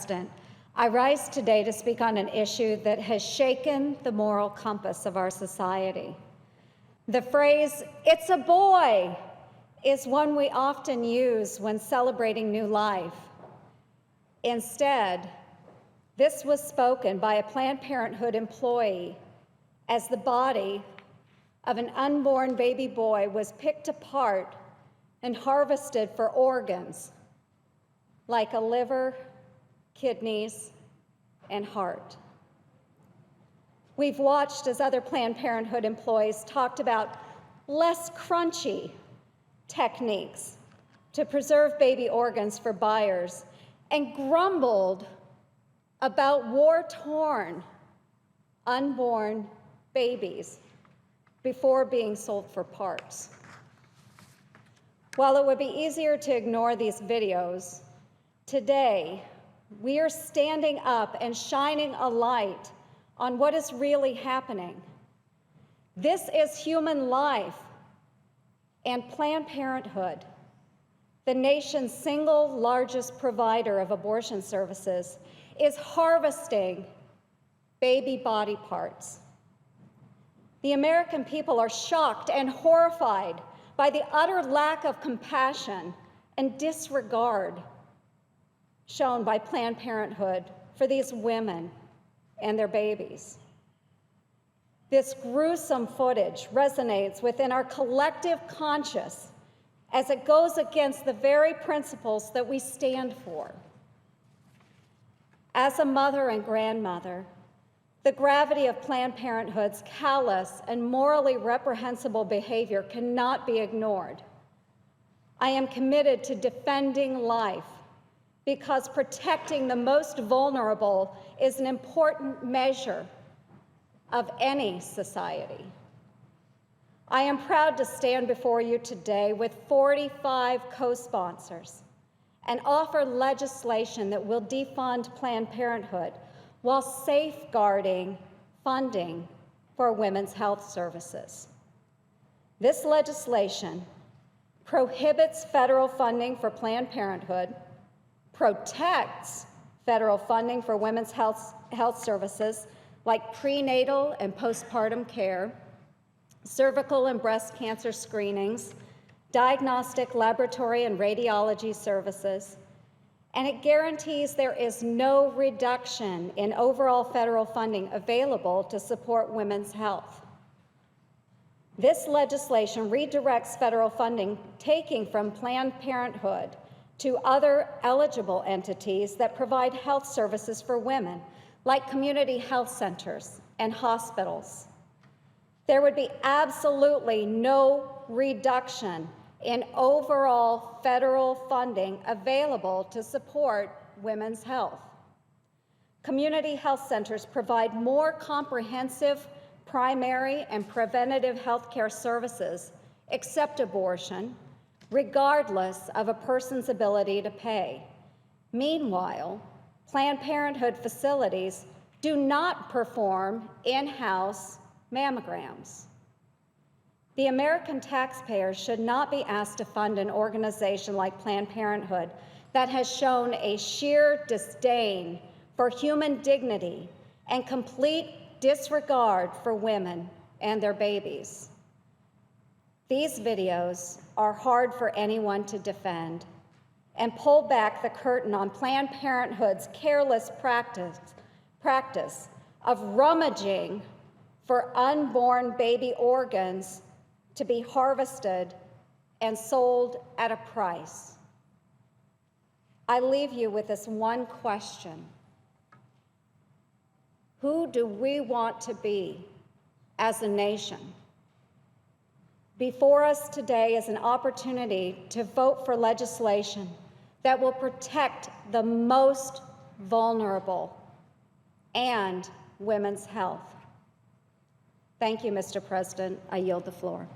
President. I rise today to speak on an issue that has shaken the moral compass of our society. The phrase, "it's a boy," is one we often use when celebrating new life. Instead, this was spoken by a Planned Parenthood employee as the body of an unborn baby boy was picked apart and harvested for organs like a liver, kidneys, and heart. We've watched as other Planned Parenthood employees talked about less crunchy techniques to preserve baby organs for buyers and grumbled about war-torn, unborn babies before being sold for parts. While it would be easier to ignore these videos, today we are standing up and shining a light on what is really happening. This is human life, and Planned Parenthood, the nation's single largest provider of abortion services, is harvesting baby body parts. The American people are shocked and horrified by the utter lack of compassion and disregard shown by Planned Parenthood for these women and their babies. This gruesome footage resonates within our collective conscience as it goes against the very principles that we stand for. As a mother and grandmother, the gravity of Planned Parenthood's callous and morally reprehensible behavior cannot be ignored. I am committed to defending life because protecting the most vulnerable is an important measure of any society. I am proud to stand before you today with 45 co-sponsors and offer legislation that will defund Planned Parenthood while safeguarding funding for women's health services. This legislation prohibits federal funding for Planned Parenthood, protects federal funding for women's health services like prenatal and postpartum care, cervical and breast cancer screenings, diagnostic laboratory and radiology services, and it guarantees there is no reduction in overall federal funding available to support women's health. This legislation redirects federal funding taking from Planned Parenthood to other eligible entities that provide health services for women, like community health centers and hospitals. There would be absolutely no reduction in overall federal funding available to support women's health. Community health centers provide more comprehensive primary and preventative health care services, except abortion, regardless of a person's ability to pay. Meanwhile, Planned Parenthood facilities do not perform in-house mammograms. The American taxpayers should not be asked to fund an organization like Planned Parenthood that has shown a sheer disdain for human dignity and complete disregard for women and their babies. These videos are hard for anyone to defend and pull back the curtain on Planned Parenthood's careless practice of rummaging for unborn baby organs to be harvested and sold at a price. I leave you with this one question. Who do we want to be as a nation? Before us today is an opportunity to vote for legislation that will protect the most vulnerable and women's health. Thank you, Mr. President. I yield the floor.